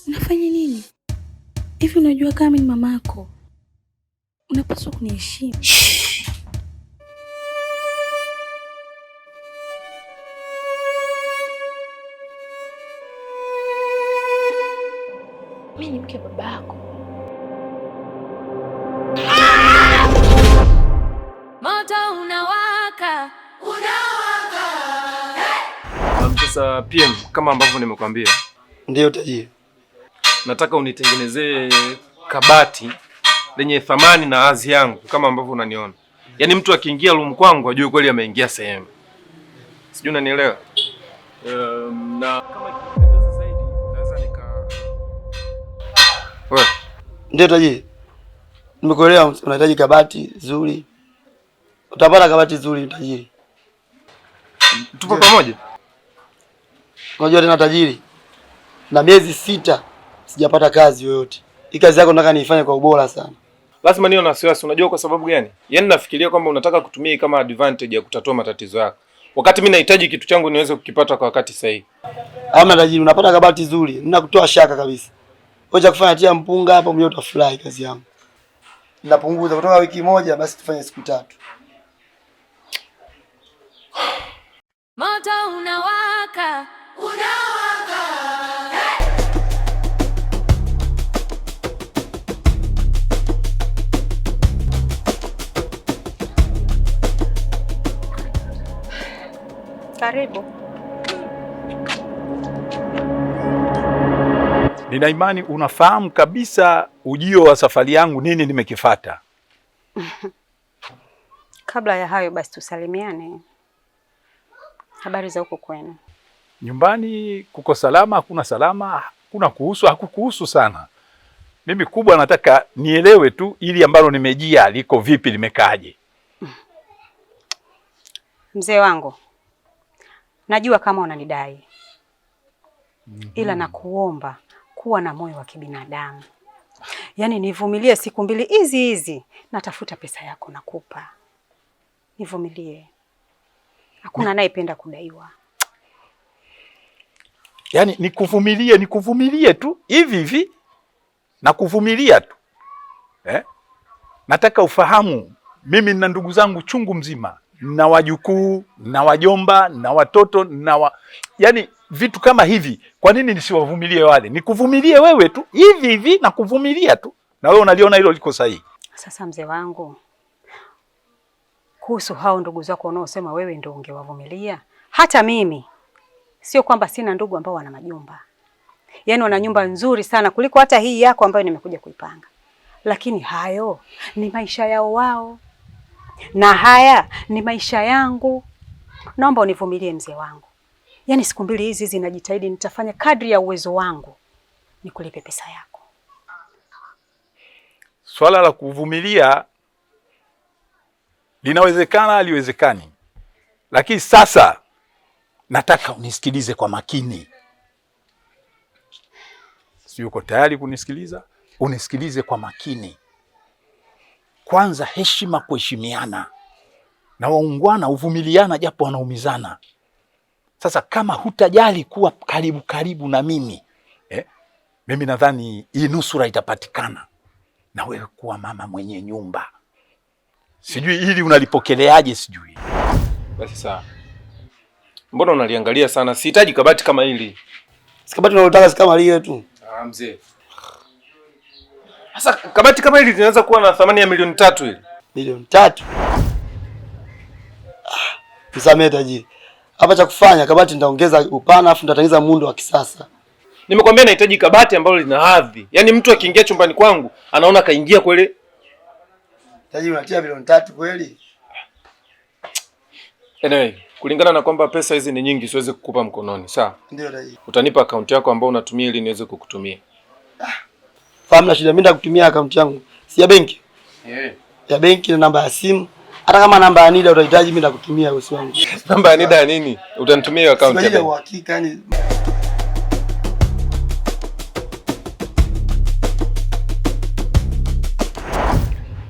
Unafanya nini? Hivi unajua kama ni mamako? Unapaswa kuniheshimu. Mimi ni mke babako. Moto unawaka. Sasa PM, kama ambavyo nimekwambia. Ndio tajiri. Nataka unitengenezee kabati lenye thamani na hadhi yangu kama ambavyo unaniona. Yaani mtu akiingia room kwangu ajue kweli ameingia sehemu. Sijui unanielewa? Na kama ikipendeza zaidi naweza Wewe. Ndio tajiri. Nimekuelewa, unahitaji kabati zuri. Utapata kabati zuri tajiri. Tupo pamoja? Unajua tena tajiri, na miezi 6 sijapata kazi yoyote. Hii kazi yako nataka niifanye kwa ubora sana. Lazima niwe na wasiwasi. Unajua kwa sababu gani? Yaani nafikiria kwamba unataka kutumia hii kama advantage ya kutatua matatizo yako, wakati mimi nahitaji kitu changu niweze kukipata kwa wakati sahihi. Ama tajiri, unapata kabati zuri, ninakutoa shaka kabisa. Wewe cha kufanya tia mpunga hapa mwenyewe utafurahi kazi yangu. Ninapunguza kutoka wiki moja basi tufanye siku 3. Moto unawaka. Unawaka. Karibu. Nina imani unafahamu kabisa ujio wa safari yangu nini nimekifuata. Kabla ya hayo basi tusalimiane. Habari za huko kwenu? Nyumbani kuko salama, hakuna salama, kuna kuhusu, hakukuhusu sana. Mimi kubwa nataka nielewe tu ili ambalo nimejia liko vipi, limekaaje. Mzee wangu, najua kama unanidai. Ila nakuomba kuwa na moyo wa kibinadamu. Yaani nivumilie siku 2 hizi, natafuta pesa yako nakupa. Nivumilie. Hakuna anayependa kudaiwa. Yaani nikuvumilie tu hivi na kuvumilia tu. Nataka ufahamu mimi nina ndugu zangu chungu mzima, na wajukuu, na wajomba, na watoto, yaani vitu kama hivi. Kwa nini nisiwavumilie wale? Nikuvumilie wewe tu hivi na kuvumilia tu. Na wewe unaliona hilo liko sahihi? Sasa mzee wangu, kuhusu hao ndugu zako unaosema wewe ndio ungewavumilia, hata mimi sio kwamba sina ndugu ambao wana majumba. Yaani wana nyumba nzuri sana kuliko hata hii yako ambayo nimekuja kuipanga. Lakini hayo ni maisha yao wao. Na haya ni maisha yangu. Naomba univumilie mzee wangu. Yaani siku 2 hizi najitahidi, nitafanya kadri ya uwezo wangu nikulipe pesa yako. Swala la kuvumilia linawezekana, haliwezekani. Lakini sasa nataka unisikilize kwa makini. Si uko tayari kunisikiliza? Unisikilize kwa makini. Kwanza heshima, kuheshimiana. Na waungwana uvumiliana japo wanaumizana. Sasa kama hutajali kuwa karibu na mimi, mimi nadhani hii nusura itapatikana. Na wewe kuwa mama mwenye nyumba. Sijui hili unalipokeleaje sijui. Basi sawa. Mbona unaliangalia sana? Sihitaji kabati kama hili. Sikabati unalotaka kama lile tu. Mzee. Sasa kabati kama hili linaweza kuwa na thamani ya milioni 3 hili. Milioni 3? Nisamee tajiri. Hapa cha kufanya kabati nitaongeza upana afu nitatengeneza muundo wa kisasa. Nimekwambia nahitaji kabati ambalo lina hadhi. Yaani mtu akiingia chumbani kwangu anaona kaingia kweli. Tajiri unatia milioni 3 kweli? Anyway, kulingana na kwamba pesa hizi ni nyingi siwezi kukupa mkononi, sawa? Ndio tajiri. Utanipa akaunti yako ambayo unatumia ili niweze kukutumia. Fahamu na shida, mimi nitakutumia akaunti yangu. Si ya benki? Ya benki na namba ya simu. Hata kama namba ya NIDA utahitaji mimi nitakutumia bosi wangu. Namba ya NIDA ya nini? Utanitumia hiyo akaunti ya benki. Kwa hakika yani.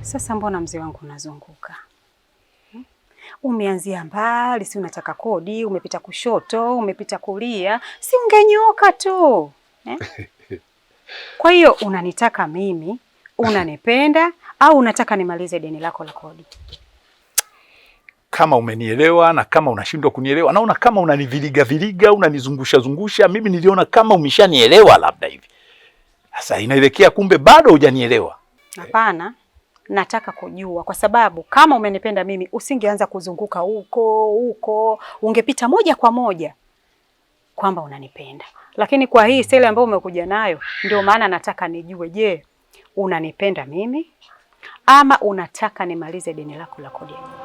Sasa mbona mzee wangu unazunguka? Umeanzia mbali, si unataka kodi, umepita kushoto, umepita kulia, si ungenyoka tu. Kwa hiyo unanitaka mimi, unanipenda au unataka nimalize deni lako la kodi? Kama umenielewa na kama unashindwa kunielewa, naona kama unaniviliga, unanizungusha. Mimi niliona kama umeshanielewa labda hivi. Sasa inaelekea kumbe bado hujanielewa. Hapana, nataka kujua kwa sababu kama umenipenda mimi usingeanza kuzunguka huko, ungepita moja kwa moja kwamba unanipenda. Lakini kwa hii sele ambayo umekuja nayo ndio maana nataka nijue, je, unanipenda mimi ama unataka nimalize deni lako la kodi ya nyumba?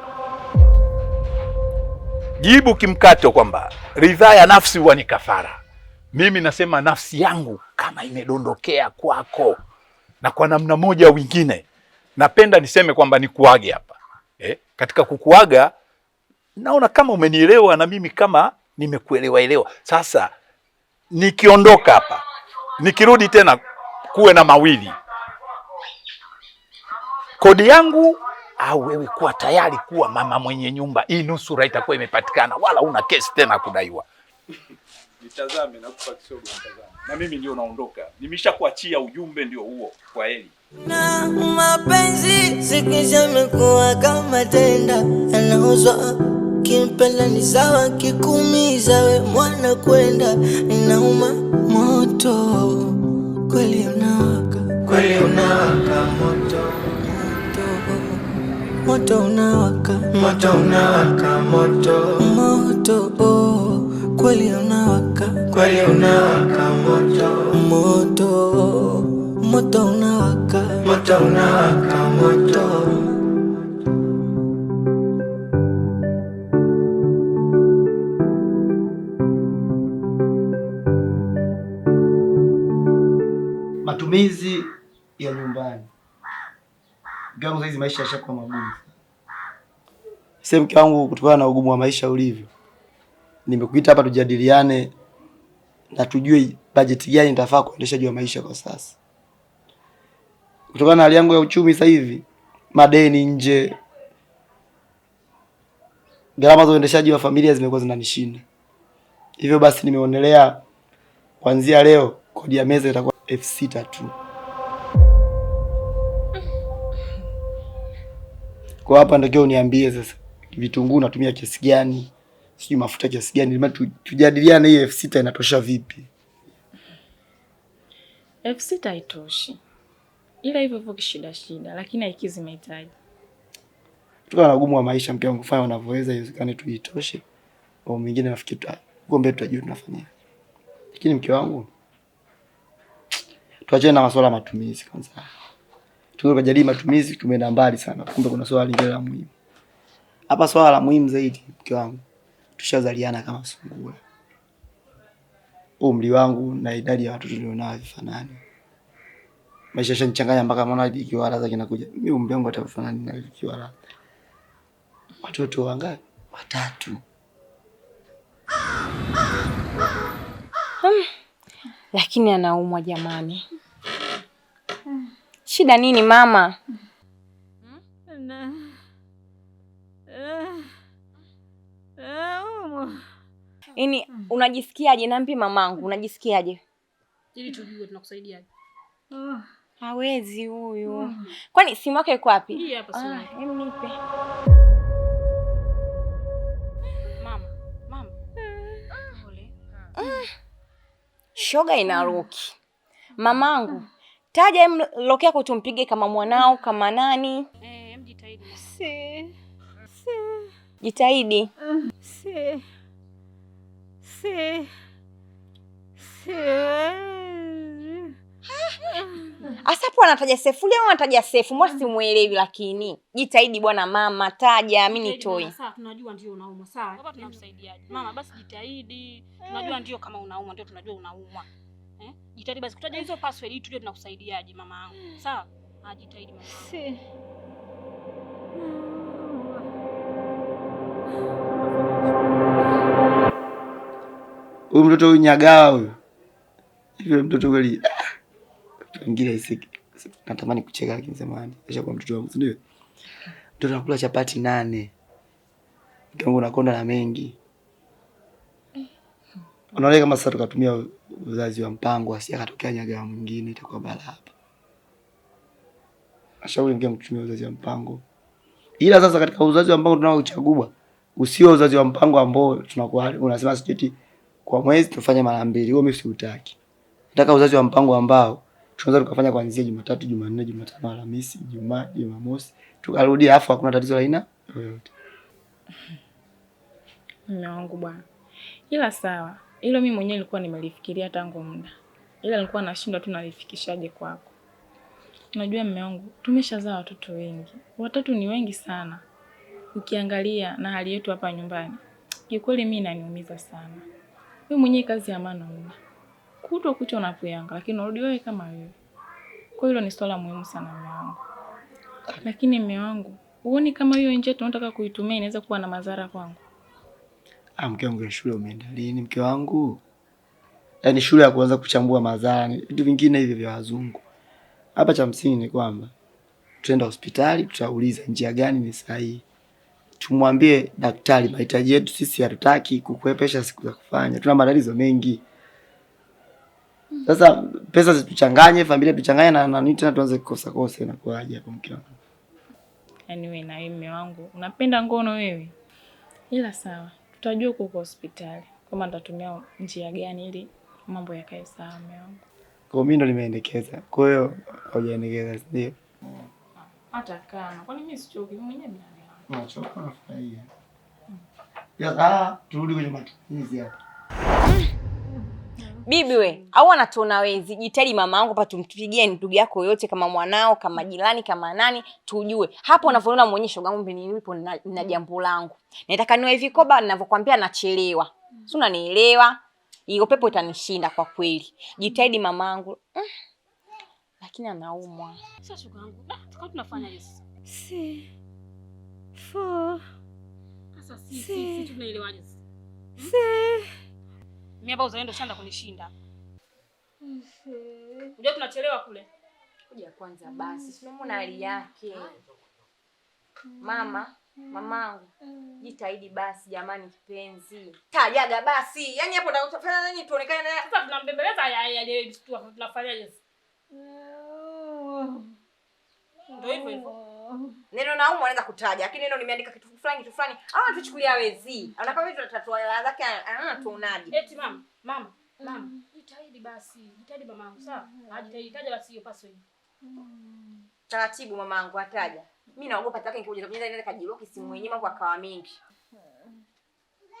Jibu kimkato kwamba ridhaa ya nafsi huwa ni kafara. Mimi nasema nafsi yangu kama imedondokea kwako na kwa namna moja au nyingine, napenda niseme kwamba nikuage hapa. Katika kukuaga naona kama umenielewa na mimi kama nimekuelewa. Sasa nikiondoka hapa, nikirudi tena kuwe na mawili. Kodi yangu au wewe kuwa tayari kuwa mama mwenye nyumba. Hii nusura itakuwa imepatikana, wala una kesi tena kudaiwa. Nitazame na kupa kisogo nitazame. Na mimi ndio naondoka. Nimeshakuachia ujumbe ndio huo. Kwa heri. Na mapenzi sikisha mekuwa kama tenda anauzwa kimpenda ni sawa kikumiza we mwana kwenda inauma moto kweli unawaka moto unawaka kweli unawaka moto unawaka Matumizi ya nyumbani. Gangu hizi maisha yashakuwa magumu. Sasa mke wangu, kutokana na ugumu wa maisha ulivyo, nimekuita hapa tujadiliane na tujue bajeti gani nitafaa kuendesha juu ya maisha kwa sasa. Kutokana na hali yangu ya uchumi sasa hivi, madeni nje, gharama za uendeshaji wa familia zimekuwa zinanishinda. Hivyo basi nimeonelea kuanzia leo kodi ya meza itakuwa 6,000 tu. Kwa hapa ndio uniambie sasa vitunguu natumia kiasi gani? Sijui mafuta kiasi gani? Ili tujadiliane hii 6,000 inatosha vipi? 6,000 haitoshi. Ila hivyo kishida lakini haikizi mahitaji. Kutokana na ugumu wa maisha mke wangu, fanya unavyoweza iwezekane tuitoshe. Au mwingine nafikiri ngombe tutajua tunafanya. Lakini mke wangu, tuachane na masuala ya matumizi kwanza. Tunajadili matumizi, tumeenda mbali sana. Kumbe kuna swala lingine la muhimu. Hapa swala la muhimu zaidi mke wangu, tushazaliana kama sungura. Umri wangu na idadi ya watoto nilionao havifanani. Maisha yanachanganya mpaka maana ikiwala zake kinakuja. Mimi umri wangu hatafanani na ikiwala. Watoto wangapi? 3. Lakini anaumwa jamani. Shida nini mama? Ini unajisikiaje? Nampi mamangu, unajisikiaje? Ili tujue tunakusaidiaje. Hawezi huyu. Kwani simu yake iko wapi? Hii hapa simu yake. Hebu nipe. Mama. Pole. Shoga ina roki. Mamangu, taja loki yako tumpige kama mwanao, kama nani? Jitahidi. Jitahidi. Asapo anataja Sefu leo anataja Sefu, mbona simuelewi lakini. Jitahidi bwana mama, taja mimi nitoi. Sawa, tunajua ndio unaumwa. Sawa. Hapa tunamsaidiaje? Mama basi jitahidi. Tunajua ndio kama unaumwa, ndio tunajua unaumwa. Jitahidi basi kutaja hizo password ili tujue tunakusaidiaje mama yangu. Sawa? Jitahidi mama. Huyu mtoto huyu nyagawa huyu. Hiyo mtoto kweli. Mwingine isiki. Natamani kucheka lakini samahani. Acha kwa mtoto wangu, ndio. Mtoto anakula chapati 8. Kiwango nakonda na mengi. Unaona kama sasa tukatumia uzazi wa mpango asi akatokea nyaga mwingine itakuwa balaa hapa. Ashauri mke mtumie uzazi wa mpango. Ila sasa katika uzazi wa mpango tunaochagua usio uzazi wa mpango ambao tunakuwa unasema sijeti kwa mwezi tufanye mara 2. Huo mimi siutaki. Nataka uzazi wa mpango ambao tunaweza tukafanya kuanzia Jumatatu, Jumanne, Jumatano, Alhamisi, Ijumaa, Jumamosi. Tukarudia afu hakuna tatizo la aina yoyote. Mume wangu bwana. Ila sawa. Hilo mimi mwenyewe nilikuwa nimelifikiria tangu muda. Ila nilikuwa nashindwa tu nalifikishaje kwako. Unajua mume wangu, tumeshazaa watoto wengi. Watoto ni wengi sana. Ukiangalia na hali yetu hapa nyumbani. Kikweli mimi inaniumiza sana. Wewe mwenyewe kazi ya maana una. Kuto kucha unapoyanga lakini unarudi wewe kama wewe. Kwa hilo ni swala muhimu sana mume wangu. Lakini mume wangu, huoni kama hiyo nje tunataka kuitumia inaweza kuwa na madhara kwangu? Mke wangu shule umeenda lini mke wangu? Yaani shule ya kuanza kuchambua madhara ni vitu vingine hivi vya wazungu. Hapa cha msingi ni kwamba tuenda hospitali tutauliza njia gani ni sahihi. Tumwambie daktari mahitaji yetu sisi hatutaki kukuepesha siku za kufanya. Tuna matatizo mengi. Sasa pesa zituchanganye, familia tuchanganye na nini tena tuanze kukosa inakuaje hapo mke wangu? Yaani wewe na mume wangu unapenda ngono wewe. Ila sawa, tutajua kwa hospitali kama nitatumia njia gani ili mambo yakae sawa mume wangu. Kwa mimi ndo nimeendekeza. Kwa hiyo hujaendekeza ndio. Hata kama kwani mimi sichoki mwenyewe bila. Nachoka nafurahia. Ya turudi kwenye matumizi hapa. Bibi we, au anatuona wezi. Jitahidi mama yangu hapa tumpigie ndugu yako yote kama mwanao, kama jirani, kama nani, tujue. Hapo unavyoona muonyesho shoga yangu nilipo na jambo langu. Nataka niwe vikoba ninavyokuambia nachelewa. Si unanielewa? Hiyo pepo itanishinda kwa kweli. Jitahidi mama yangu. Lakini anaumwa. Sasa shoga yangu, tukao tunafanya hivi. Sasa si tunaelewaje? Mimi hapa uzaenda shanda kunishinda. Unajua tunachelewa kule. Kuja kwanza basi. Tunamuona hali yake. Mamangu. Jitahidi basi jamani kipenzi. Tajaga basi. Yaani hapo tunafanya nini tuonekane na sasa tunambembeleza ya tunafanyaje? Ndio hivyo. Neno naumwa anaweza kutaja, lakini neno nimeandika kitu fulani. Tuchukulia wezi. Anakwambia vitu tatatua hela zake, tuonaje? Eti mama. Jitahidi basi. Jitahidi mamangu, sawa? Jitahidi taja basi hiyo password. Taratibu mamangu ataja. Mimi naogopa taka nikikuja ile kajiloki simu yenyewe mambo akawa mingi.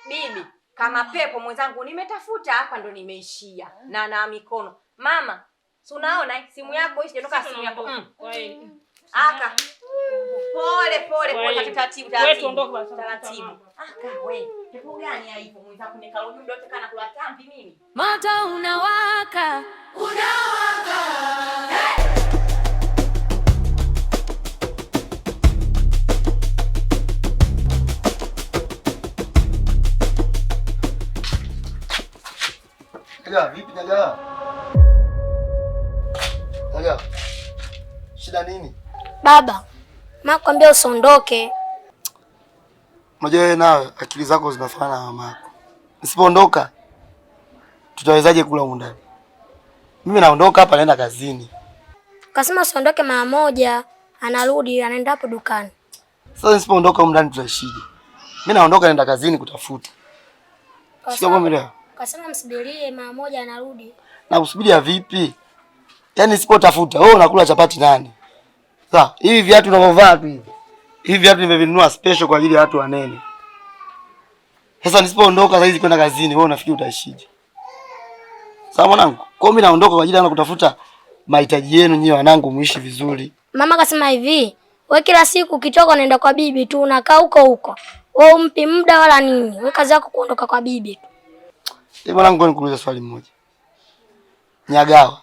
Bibi, kama pepo mwenzangu nimetafuta hapa ndo nimeishia. Na mikono. Mama, si unaona simu yako hii sijatoka simu yako. Aka. Pole taratibu. Wewe tuondoke basi. Taratibu. Aka wewe. Pepo gani haipo mwenzangu nikarudi ndio kana kula tambi mimi. Moto unawaka. Vipi Nyaga? Shida nini? Baba, nakwambia usondoke. Unajua wewe nawe akili zako zinafanana na mamako. Nisipoondoka tutawezaje kula huko ndani? Mimi naondoka hapa naenda kazini. Kasema usondoke mara moja, anarudi anaenda hapo dukani. Sasa nisipoondoka huko ndani tutaishije? Mimi naondoka naenda kazini kutafuta. Sio kama leo. Kasema msubirie mara moja anarudi. Na usubiria vipi? Yaani nisipotafuta wewe unakula chapati nani? Sawa, hivi viatu unavyovaa tu hivi. Hivi viatu nimevinunua special kwa ajili ya watu wanene. Sasa nisipoondoka sasa hizi kwenda kazini, wewe unafikiri utaishije? Sawa mwanangu, kwa mimi naondoka kwa ajili ya kutafuta mahitaji yenu nyinyi wanangu muishi vizuri. Mama kasema hivi, wewe kila siku ukitoka unaenda kwa bibi tu unakaa huko. Wewe umpi muda wala nini? Wewe kazi yako kuondoka kwa bibi tu. Mwanangu nikuuliza swali moja. Nyagawa.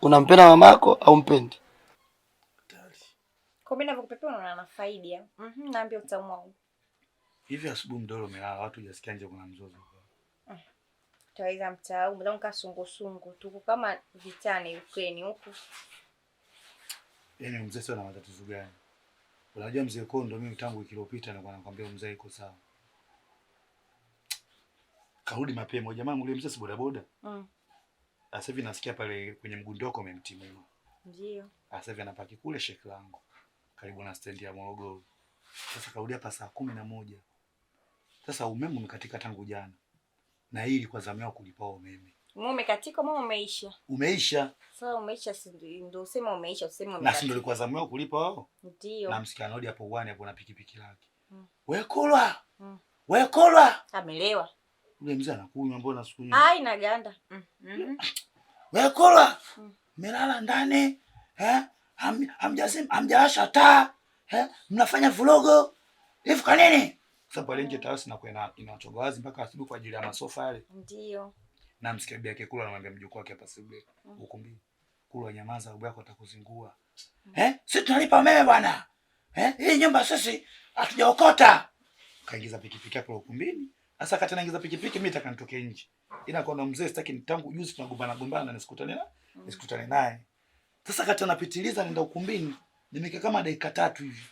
Unampenda mamako au mpendi? Kwa mimi ninapokupepea unaona na faida. Naambia utaamua. Hivi asubuhi mdolo umelala, watu hujasikia nje kuna mzozo. Taweza mtaa, mwanangu kasungu. Tuko kama vitani Ukraine huko. Yaani mzee sio na matatizo gani? Unajua mzee Kondo mimi tangu wiki iliyopita nilikuwa nakwambia mzee iko sawa. Karudi mapema. Jamaa mule mzee si bodaboda. Sasa hivi nasikia pale kwenye mgundoko umemtimua. Ndio. Sasa hivi anapaki kule Sheikh langu. Karibu na stendi ya Morogoro. Sasa karudi hapa saa 11. Sasa umeme umekatika tangu jana. Na hii ilikuwa zamu yao kulipa umeme. Mume katika mama umeisha. Umeisha. Sasa umeisha ndio useme umeisha, useme umekatika. Na si ndio ilikuwa zamu yao kulipa wao? Ndio. Na msikia anodi hapo uani hapo na pikipiki lake. Wewe Kulwa. Wewe Kulwa. Amelewa. Ule mzee anakunywa mbona sikunywa? Ai na ganda. Wewe Kulwa. Melala ndani. Hamjawasha taa. Mnafanya vulogo. Hivi kwa nini? Sasa pale nje tawasi na kwenda inachoga wazi mpaka asubuhi kwa ajili ya masofa yale. Ndio. Na msikia bibi yake Kulwa anamwambia mjukuu wake hapa sebule ukumbi. Kulwa nyamaza, babu yako atakuzingua. Sisi tunalipa umeme bwana. Hii nyumba sisi hatujaokota. Kaingiza pikipiki hapo ukumbini. Sasa kati naingiza pikipiki mimi nataka nitoke nje. Ila kwa mzee sitaki tangu juzi tunagombana na nisikutane naye. Sasa kati anapitiliza nenda ukumbini, nimekaa kama dakika 3 hivi.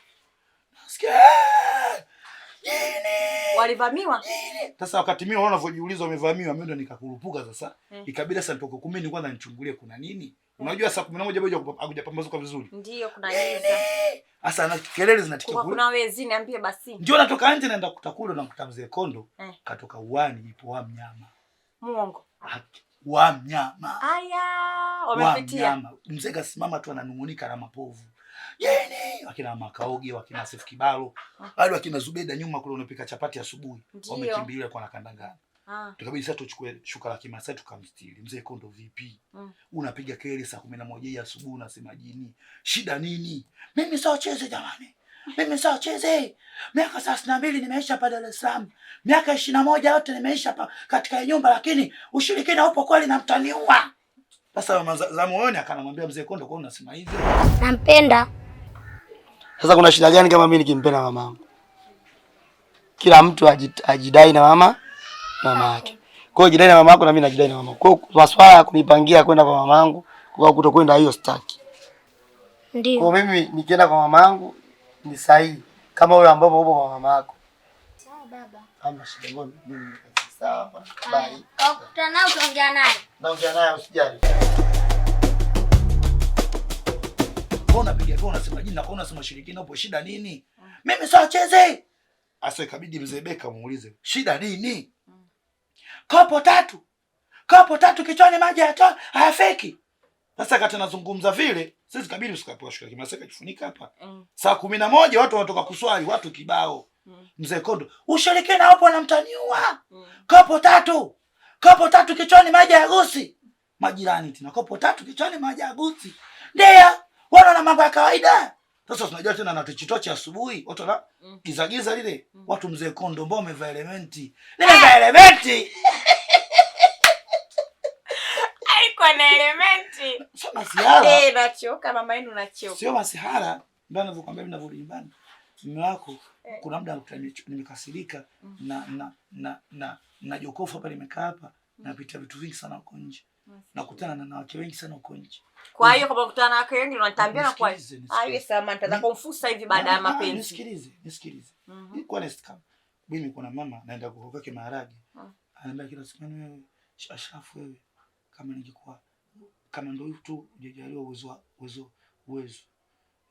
Nasikia jini. Walivamiwa? Sasa wakati mimi unaona unavyojiuliza wamevamiwa, mimi ndo nikakurupuka sasa. Ikabidi sasa nitoke ukumbini kwanza nichungulie kuna nini. Unajua saa 11 bado hakujapambazuka vizuri. Ndio kuna giza. Sasa na kelele zinatikia kule. Kuna wezi niambie basi. Ndio natoka nje naenda kutakula na kuta mzee Kondo. Katoka uani ipo wa mnyama. Muongo. Wa mnyama. Aya, wamepitia. Mzee kasimama tu ananungunika na mapovu. Yeni, wakina Makaoge, wakina Sefu Kibalo, hadi wakina Zubeda nyuma kule unapika chapati asubuhi. Wamekimbilia kwa nakandangana. Tukabidi sasa tuchukue shuka la Kimasai tukamstiri. Mzee Kondo vipi? Unapiga kelele saa 11 asubuhi unasema jini. Shida nini? Mimi sio cheze jamani. Mimi sio cheze. Miaka 32 nimeisha hapa Dar es Salaam. Miaka 21 yote nimeisha hapa katika nyumba lakini ushirikina upo kweli na mtaniua. Sasa za moyoni akanamwambia mzee Kondo kwa unasema hivi. Nampenda. Sasa kuna shida gani kama mimi nikimpenda mamangu? Kila mtu ajidai na mama yake. Kwa hiyo jidai na mama yako na mimi najidai na mama. Kwa hiyo maswala ya kunipangia kwenda kwa mamangu kwa kutokwenda hiyo staki. Ndio. Kwa mimi nikienda kwa mamangu ni sahihi kama wewe ambapo upo kwa mama yako. Sawa baba. Kama shida ngoni mimi sawa. Bye. Ukutana naye utaongea naye. Naongea naye usijali. Mbona piga kwa unasema jini na kwa unasema shirikina upo shida nini? Mimi sio cheze. Asa ikabidi mzee Beka muulize, shida nini? Kopo 3 kichwani maji hayafeki. Sasa kati nazungumza vile, sisi kabidi usikapoa shuka Kimasai kifunika hapa. Saa 11 watu wanatoka kuswali, watu kibao. Mzee Kondo, ushirikina hapo na mtaniua. Kopo 3 kichwani maji hayagusi. Majirani tena kopo 3 kichwani maji hayagusi. Ndio, wana na mambo ya kawaida. Sasa tunajua tena na tuchitoche asubuhi, watu na giza lile. Watu mzee Kondo mbao wamevaa elementi. Nimevaa elementi. Haikuwa na elementi. Sio masihala. Nachoka mama yenu nachoka. Sio masihala. Ndio ninavyokuambia mimi ninavyorudi nyumbani. Mume wako kuna muda nimekasirika na jokofu hapa nimekaa hapa napitia vitu vingi sana huko nje. Nakutana na wake wengi sana huko nje. Kwa hiyo kama ukutana na wake wengi unatambia na kwa hiyo sama nitaanza kumfusa hivi baada ya mapenzi. Nisikilize. Kwa nini kama mimi kuna mama naenda kuokoka maharage. Ananiambia kila siku wewe Ashrafu wewe kama ningekuwa kama ndio tu hujajaliwa uwezo.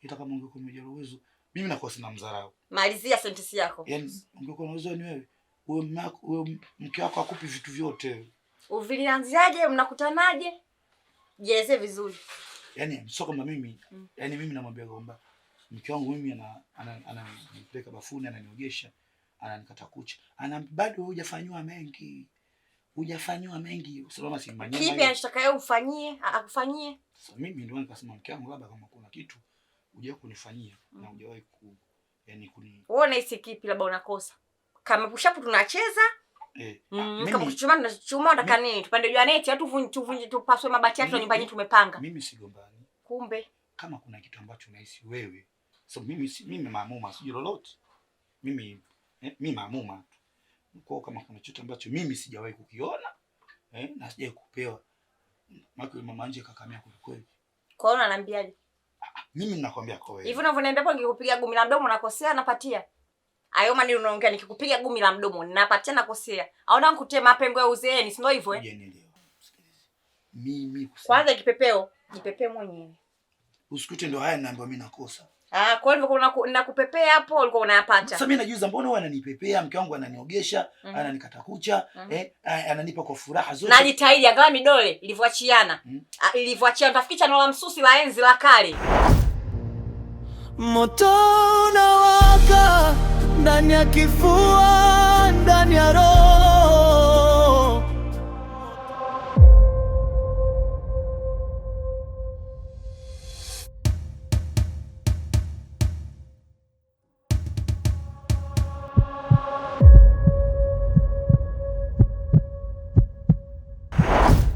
Hata kama ungekuwa umejaliwa uwezo mimi nakuwa sina mdharau. Malizia sentence yako. Yaani ungekuwa na uwezo ni wewe mke wako akupi vitu vyote. Uvilianziaje? Mnakutanaje? Jeze vizuri. Yaani sio kama mimi, yaani mimi namwambia kwamba mke wangu mimi ananipeleka bafuni, ananiogesha, ananikata kucha. Bado hujafanywa mengi. Usalama si manyama. Kipi anataka yeye ufanyie, akufanyie? Sasa mimi ndio nikasema mke wangu labda kama kuna kitu hujawahi kunifanyia na hujawahi wewe unahisi kipi labda unakosa? Kama pushapu tunacheza kama kuchuma tunachuma ndaka nini? Tupande jua neti au tuvunje tupaswe mabati yetu nyumbani tumepanga. Mimi sigombani. Kumbe kama kuna kitu ambacho unahisi wewe. So mimi maamuma sijui lolote. Mimi maamuma tu. Kwa kama kuna kitu ambacho mimi sijawahi kukiona na sijawahi kupewa. Mama nje kakamia kweli. Kwa hiyo unaniambiaje? Mimi ninakwambia kwa wewe. Hivi unavyoniambia hapo ningekupiga gumi la mdomo unakosea napatia. Ayo maneno unaongea nikikupiga gumi la mdomo ninapatia na kosea. Aona nkutema pengo ya uzeeni, si ndio hivyo eh? Mimi kwanza kipepeo, jipepee mwenyewe. Usikute ndo haya ninaambiwa mimi nakosa. Kwa hivyo nakupepea hapo ulikuwa unayapata. Sasa mimi najuza mbona wewe ananipepea, mke wangu ananiogesha, ananikata kucha, ananipa kwa furaha zote. Najitahidi angalau midole ilivyoachiana. Ilivyoachiana tafikicha na la msusi la enzi la kale. Moto unawaka ndani ya kifua, ndani ya roho.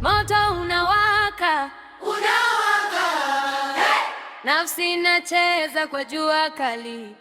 Moto unawaka, unawaka, hey! Nafsi inacheza kwa jua kali.